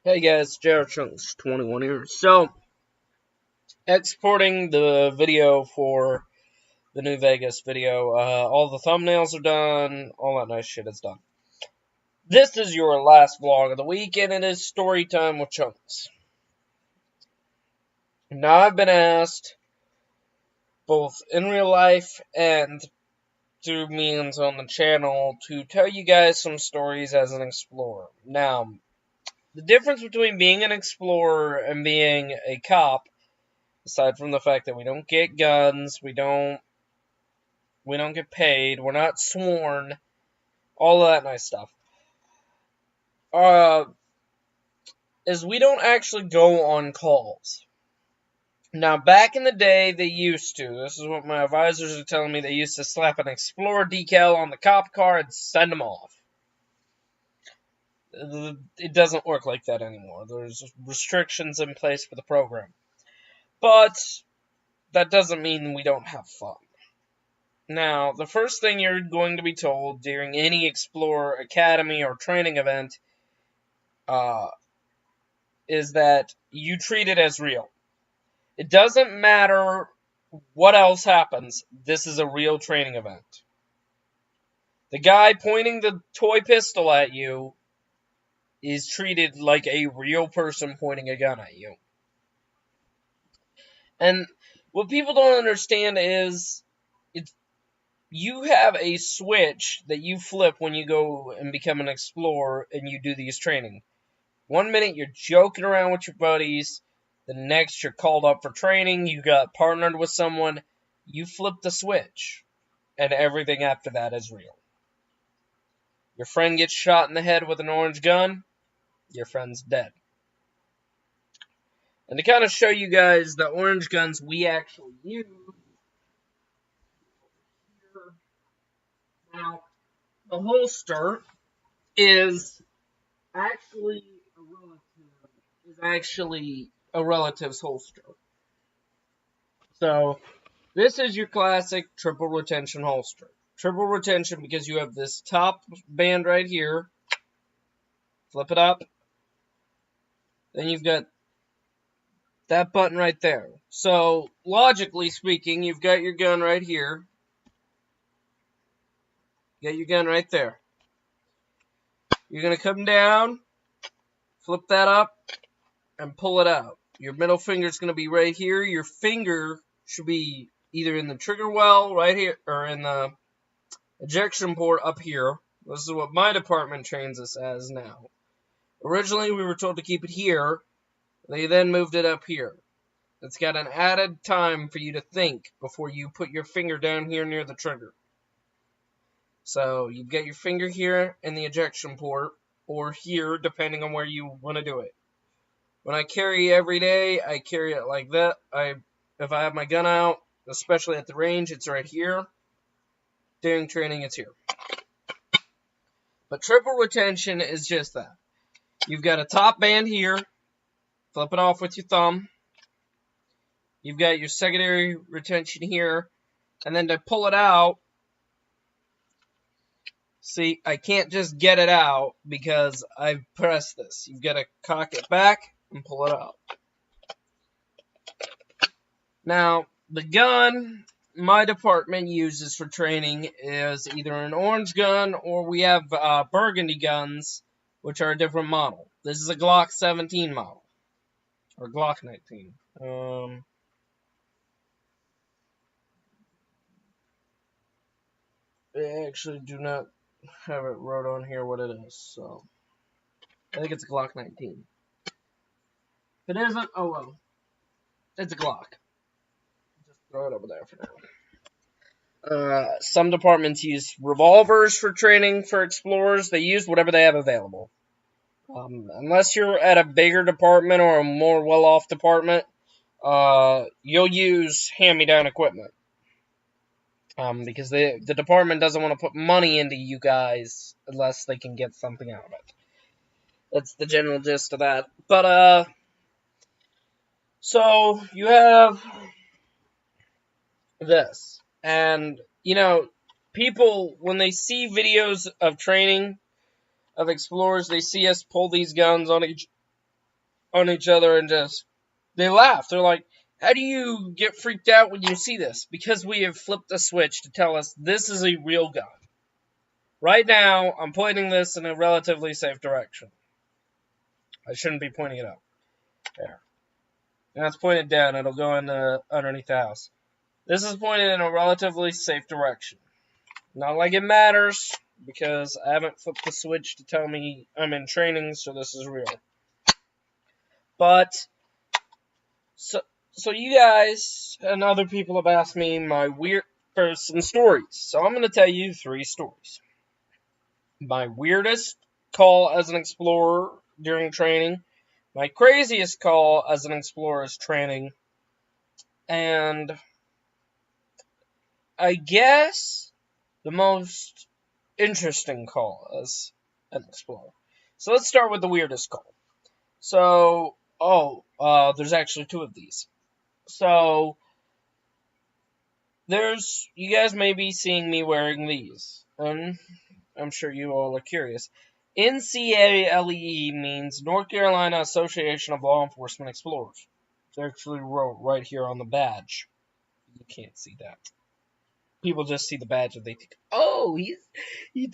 Hey guys, JR Chunks 21 here. So, exporting the video for the New Vegas video. All the thumbnails are done. All that nice shit is done. This is your last vlog of the week, and it is story time with Chunks. Now, I've been asked, both in real life and through means on the channel, to tell you guys some stories as an explorer. Now, the difference between being an explorer and being a cop, aside from the fact that we don't get guns, we don't get paid, we're not sworn, all of that nice stuff, is we don't actually go on calls. Now, back in the day, they used to. This is what my advisors are telling me. They used to slap an Explorer decal on the cop car and send them off. It doesn't work like that anymore. There's restrictions in place for the program. But that doesn't mean we don't have fun. Now, the first thing you're going to be told during any Explorer Academy or training event is that you treat it as real. It doesn't matter what else happens. This is a real training event. The guy pointing the toy pistol at you is treated like a real person pointing a gun at you. And what people don't understand is you have a switch that you flip when you go and become an explorer and you do these training. 1 minute you're joking around with your buddies, the next you're called up for training, you got partnered with someone, you flip the switch, and everything after that is real. Your friend gets shot in the head with an orange gun, your friend's dead. And to kind of show you guys the orange guns we actually use, now the holster is actually a relative's holster. So this is your classic triple retention holster. Triple retention because you have this top band right here. Flip it up. Then you've got that button right there. So logically speaking, you've got your gun right here. You got your gun right there. You're going to come down, flip that up, and pull it out. Your middle finger is going to be right here. Your finger should be either in the trigger well right here or in the ejection port up here. This is what my department trains us as now. Originally, we were told to keep it here. They then moved it up here. It's got an added time for you to think before you put your finger down here near the trigger. So you've got your finger here in the ejection port, or here, depending on where you want to do it. When I carry every day, I carry it like that. If I have my gun out, especially at the range, it's right here. During training, it's here. But triple retention is just that. You've got a top band here. Flip it off with your thumb. You've got your secondary retention here. And then to pull it out, see, I can't just get it out because I've pressed this. You've got to cock it back and pull it out. Now, the gun my department uses for training is either an orange gun or we have burgundy guns, which are a different model. This is a Glock 17 model. Or Glock 19. I actually do not have it wrote on here what it is, so I think it's a Glock 19. If it isn't, oh well. It's a Glock. Just throw it over there for now. Some departments use revolvers for training for explorers. They use whatever they have available. Unless you're at a bigger department or a more well-off department, you'll use hand-me-down equipment. Because the department doesn't want to put money into you guys unless they can get something out of it. That's the general gist of that. But, so you have this. And, you know, people, when they see videos of training of explorers, they see us pull these guns on on each other and they laugh. They're like, how do you get freaked out when you see this? Because we have flipped the switch to tell us this is a real gun. Right now, I'm pointing this in a relatively safe direction. I shouldn't be pointing it up. There. Now it's pointed down. It'll go in underneath the house. This is pointed in a relatively safe direction. Not like it matters, because I haven't flipped the switch to tell me I'm in training, so this is real. But, so you guys and other people have asked me my weird person stories. So I'm going to tell you 3 stories. My weirdest call as an explorer during training, my craziest call as an explorer is training, and I guess the most interesting call as an explorer. So let's start with the weirdest call. So, there's actually 2 of these. So, you guys may be seeing me wearing these, and I'm sure you all are curious. NCALE means North Carolina Association of Law Enforcement Explorers. It's actually wrote right here on the badge. You can't see that. People just see the badge and they think, oh, he's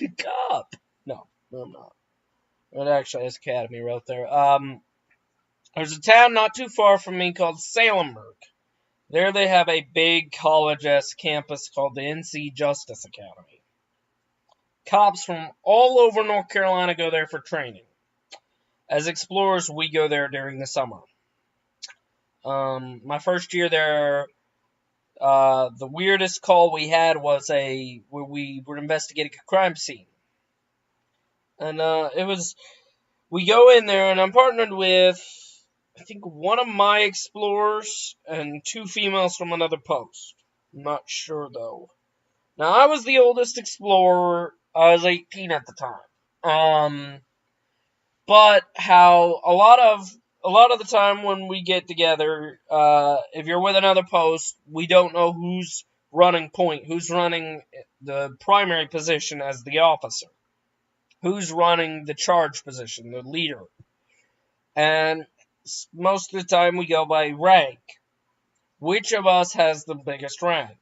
a cop. No, I'm not. It actually has Academy right there. There's a town not too far from me called Salemburg. There they have a big college-esque campus called the NC Justice Academy. Cops from all over North Carolina go there for training. As explorers, we go there during the summer. My first year there, the weirdest call we had was where we were investigating a crime scene. And we go in there, and I'm partnered with, I think, one of my explorers and 2 females from another post. I'm not sure, though. Now, I was the oldest explorer. I was 18 at the time. But how a lot of the time when we get together, if you're with another post, we don't know who's running point, who's running the primary position as the officer, who's running the charge position, the leader. And most of the time we go by rank. Which of us has the biggest rank?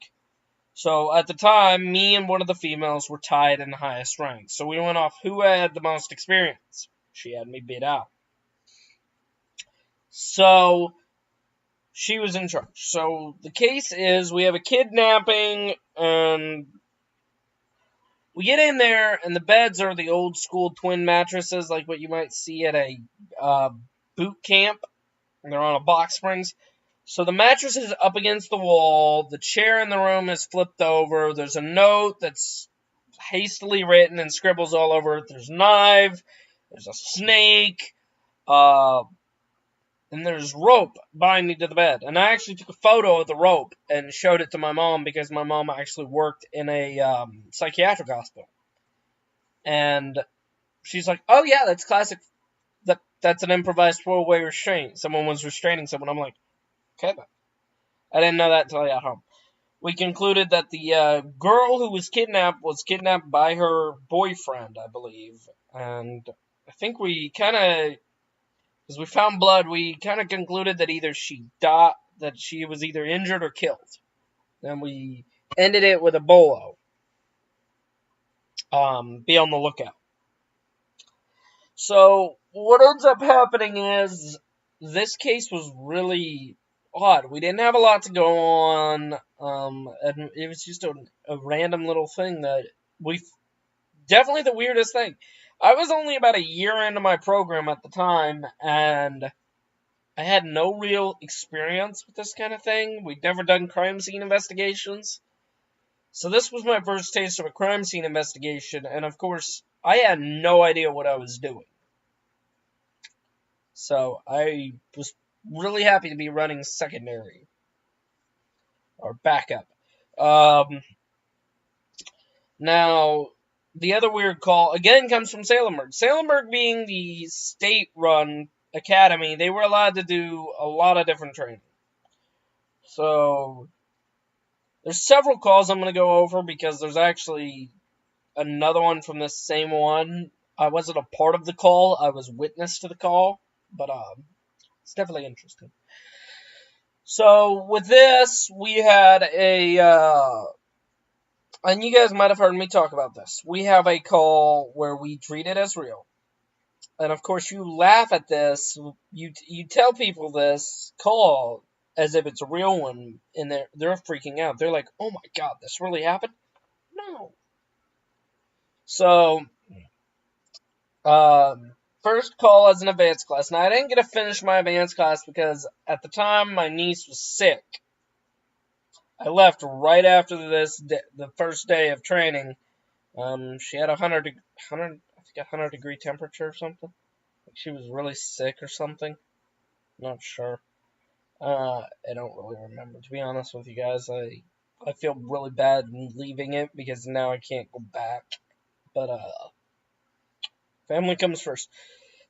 So at the time, me and one of the females were tied in the highest rank. So we went off who had the most experience. She had me beat out. So she was in charge. So the case is we have a kidnapping, and we get in there, and the beds are the old school twin mattresses, like what you might see at a boot camp. And they're on a box springs. So the mattress is up against the wall. The chair in the room is flipped over. There's a note that's hastily written and scribbles all over it. There's a knife. There's a snake. And there's rope binding to the bed. And I actually took a photo of the rope and showed it to my mom because my mom actually worked in a psychiatric hospital. And she's like, oh yeah, that's classic. That's an improvised 4-way restraint. Someone was restraining someone. I'm like, okay, then. I didn't know that until I got home. We concluded that the girl who was kidnapped by her boyfriend, I believe. And I think we kind of, as we found blood, we kind of concluded that either she died, that she was either injured or killed. Then we ended it with a bolo. Be on the lookout. So what ends up happening is this case was really odd. We didn't have a lot to go on, and it was just a random little thing that definitely the weirdest thing. I was only about a year into my program at the time, and I had no real experience with this kind of thing. We'd never done crime scene investigations. So this was my first taste of a crime scene investigation, and of course, I had no idea what I was doing. So I was really happy to be running secondary. Or backup. Now, the other weird call, again, comes from Salemburg. Salemburg being the state-run academy, they were allowed to do a lot of different training. So, there's several calls I'm going to go over because there's actually another one from this same one. I wasn't a part of the call. I was witness to the call. But It's definitely interesting. So with this, we had and you guys might have heard me talk about this. We have a call where we treat it as real. And of course, you laugh at this. You tell people this call as if it's a real one, and they're freaking out. They're like, "Oh my god, this really happened?" No. So, first call as an advanced class. Now, I didn't get to finish my advanced class because at the time my niece was sick. I left right after the first day of training. She had 100 degree temperature or something. She was really sick or something. Not sure. I don't really remember, to be honest with you guys. I feel really bad leaving it because now I can't go back. But family comes first.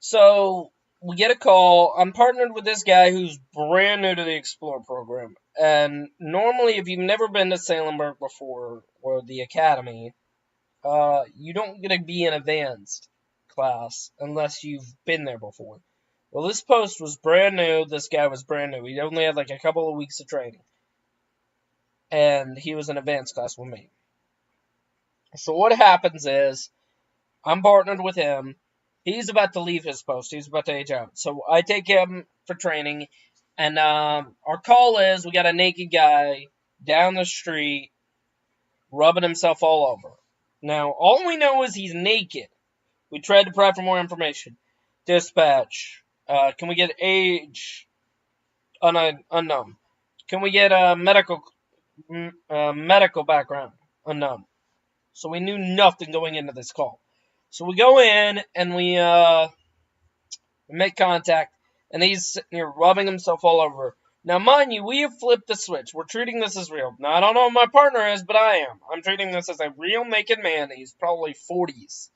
So we get a call. I'm partnered with this guy who's brand new to the Explorer program. And normally, if you've never been to Salemburg before or the academy, you don't get to be in advanced class unless you've been there before. Well, this post was brand new. This guy was brand new. He only had like a couple of weeks of training. And he was in advanced class with me. So what happens is, I'm partnered with him. He's about to leave his post. He's about to age out. So I take him for training. And our call is, we got a naked guy down the street rubbing himself all over. Now, all we know is he's naked. We tried to provide for more information. Dispatch. Can we get age? Unknown. Can we get a medical background? Unknown. So we knew nothing going into this call. So we go in and we make contact, and he's sitting here rubbing himself all over. Now, mind you, we have flipped the switch. We're treating this as real. Now, I don't know what my partner is, but I am. I'm treating this as a real naked man. He's probably 40s.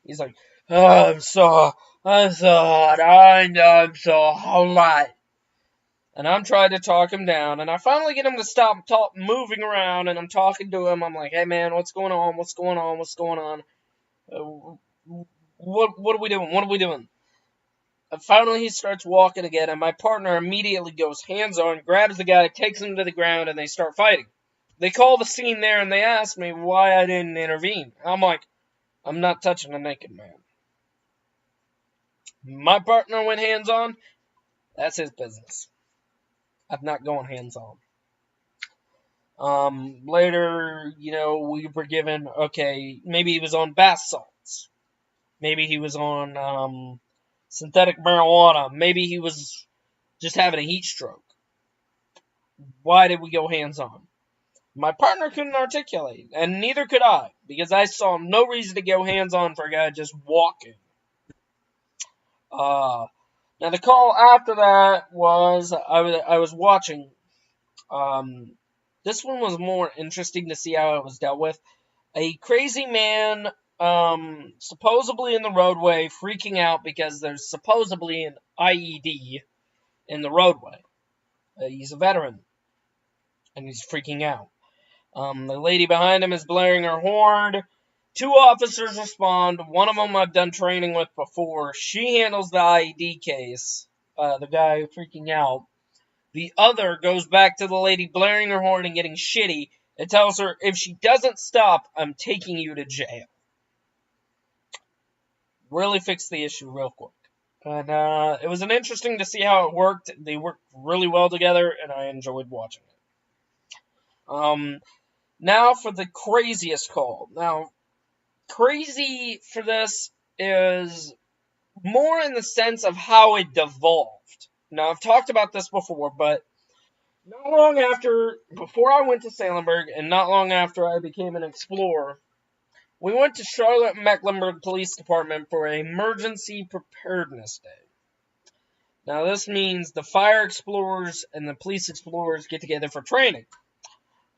He's like, "Oh, I'm so hot. I'm so hot." And I'm trying to talk him down, and I finally get him to stop moving around, and I'm talking to him. I'm like, "Hey, man, what's going on? What's going on? What's going on? What are we doing? What are we doing?" And finally, he starts walking again, and my partner immediately goes hands on, grabs the guy, takes him to the ground, and they start fighting. They call the scene there, and they ask me why I didn't intervene. I'm like, I'm not touching a naked man. My partner went hands on. That's his business. I'm not going hands on. Later, we were given, okay, maybe he was on bath salts. Maybe he was on synthetic marijuana. Maybe he was just having a heat stroke. Why did we go hands on? My partner couldn't articulate, and neither could I, because I saw no reason to go hands on for a guy just walking. Now the call after that was I was watching. This one was more interesting to see how it was dealt with. A crazy man, supposedly in the roadway, freaking out because there's supposedly an IED in the roadway. He's a veteran, and he's freaking out. The lady behind him is blaring her horn. 2 officers respond. One of them I've done training with before. She handles the IED case, the guy freaking out. The other goes back to the lady blaring her horn and getting shitty and tells her, if she doesn't stop, I'm taking you to jail. Really fixed the issue real quick. And it was interesting to see how it worked. They worked really well together, and I enjoyed watching it. Now for the craziest call. Now, crazy for this is more in the sense of how it devolved. Now, I've talked about this before, but not long after, before I went to Salemburg, and not long after I became an explorer, we went to Charlotte-Mecklenburg Police Department for an Emergency Preparedness Day. Now, this means the fire explorers and the police explorers get together for training.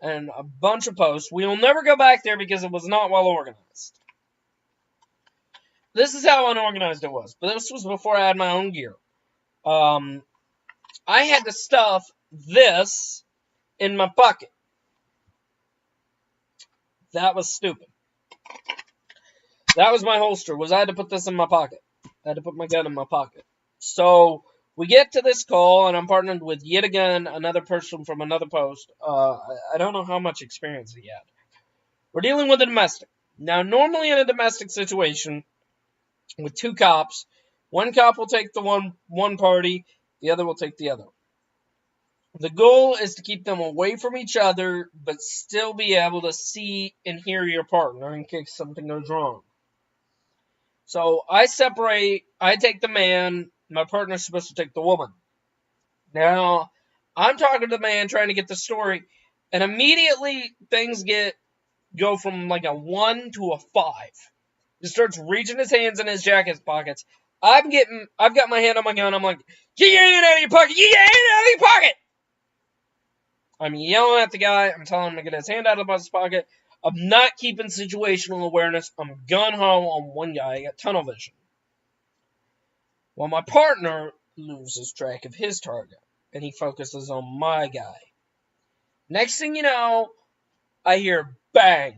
And a bunch of posts. We will never go back there because it was not well organized. This is how unorganized it was. But this was before I had my own gear. I had to stuff this in my pocket. That was stupid. That was my holster, was I had to put this in my pocket. I had to put my gun in my pocket. So, We get to this call, and I'm partnered with yet again another person from another post. I don't know how much experience he had. We're dealing with a domestic. Now, normally in a domestic situation with two cops, one cop will take the one party, the other will take the other. The goal is to keep them away from each other, but still be able to see and hear your partner in case something goes wrong. So I take the man, my partner's supposed to take the woman. Now, I'm talking to the man trying to get the story, and immediately things go from like a 1 to a 5. He starts reaching his hands in his jacket pockets. I've got my hand on my gun. I'm like, get your hand out of your pocket! Get your hand out of your pocket! I'm yelling at the guy. I'm telling him to get his hand out of his pocket. I'm not keeping situational awareness. I'm gun-ho on one guy. I got tunnel vision. Well, my partner loses track of his target, and he focuses on my guy. Next thing you know, I hear bang.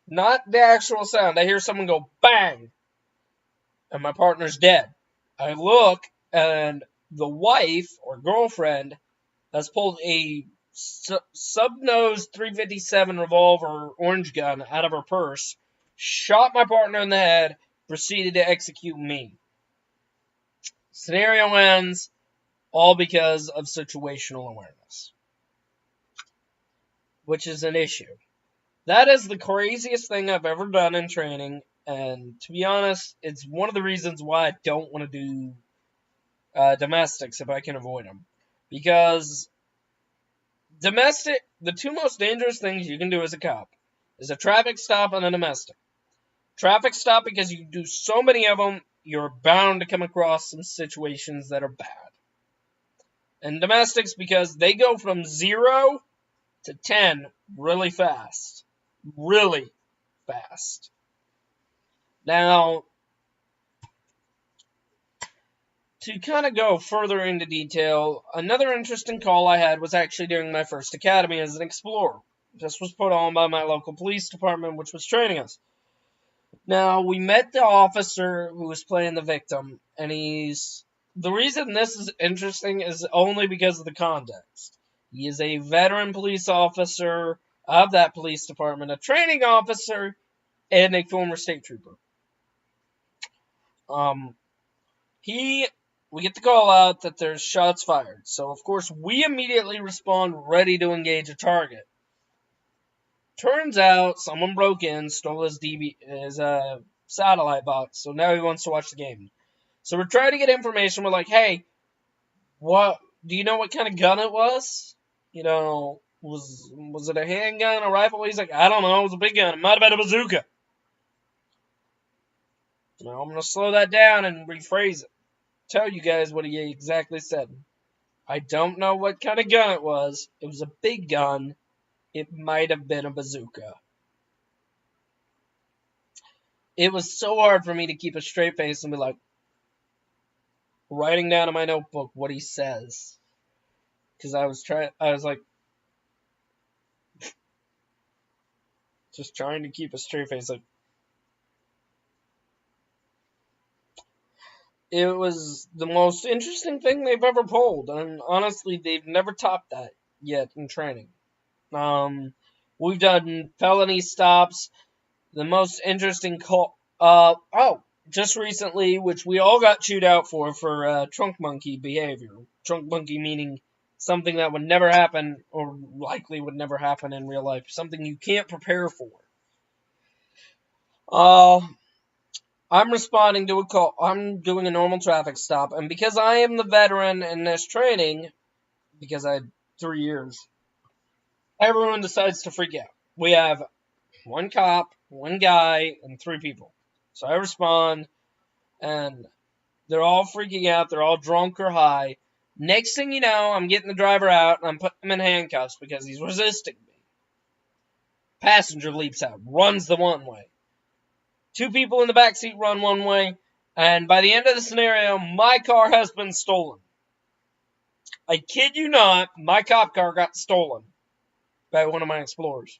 Not the actual sound. I hear someone go bang. And my partner's dead. I look, and the wife or girlfriend has pulled a sub-nose .357 revolver orange gun out of her purse, shot my partner in the head, proceeded to execute me. Scenario ends, all because of situational awareness, which is an issue. That is the craziest thing I've ever done in training, and to be honest, it's one of the reasons why I don't want to do domestics if I can avoid them. Because the two most dangerous things you can do as a cop is a traffic stop and a domestic. Traffic stop, because you do so many of them, you're bound to come across some situations that are bad. And domestics, because they go from 0 to 10 really fast. Really fast. Now, to kind of go further into detail, another interesting call I had was actually during my first academy as an explorer. This was put on by my local police department, which was training us. Now, we met the officer who was playing the victim, and the reason this is interesting is only because of the context. He is a veteran police officer of that police department, a training officer, and a former state trooper. We get the call out that there's shots fired. So, of course, we immediately respond ready to engage a target. Turns out someone broke in, stole his satellite box, so now he wants to watch the game. So we're trying to get information. We're like, hey, do you know what kind of gun it was? You know, was it a handgun, a rifle? He's like, I don't know, it was a big gun. It might have been a bazooka. Now I'm going to slow that down and rephrase it. Tell you guys what he exactly said. I don't know what kind of gun it was. It was a big gun. It might have been a bazooka. It was so hard for me to keep a straight face and be like, writing down in my notebook what he says. Because I was like, just trying to keep a straight face. Like, it was the most interesting thing they've ever pulled. And honestly, they've never topped that yet in training. We've done felony stops. The most interesting call, just recently, which we all got chewed out for trunk monkey behavior. Trunk monkey meaning something that would never happen, or likely would never happen in real life. Something you can't prepare for. I'm responding to a call. I'm doing a normal traffic stop, and because I am the veteran in this training, because I had 3 years, everyone decides to freak out. We have one cop, one guy, and 3 people. So I respond, and they're all freaking out. They're all drunk or high. Next thing you know, I'm getting the driver out, and I'm putting him in handcuffs because he's resisting me. Passenger leaps out, runs the one way. 2 people in the back seat run one way, and by the end of the scenario, my car has been stolen. I kid you not, my cop car got stolen by one of my explorers.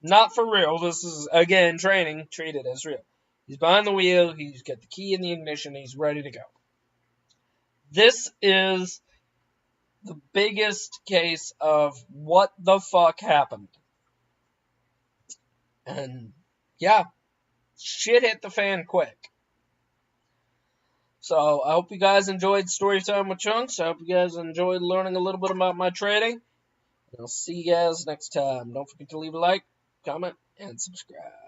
Not for real. This is, again, training. Treat it as real. He's behind the wheel. He's got the key in the ignition. He's ready to go. This is the biggest case of what the fuck happened. And yeah, shit hit the fan quick. So I hope you guys enjoyed Storytime with Chunks. I hope you guys enjoyed learning a little bit about my trading. And I'll see you guys next time. Don't forget to leave a like, comment, and subscribe.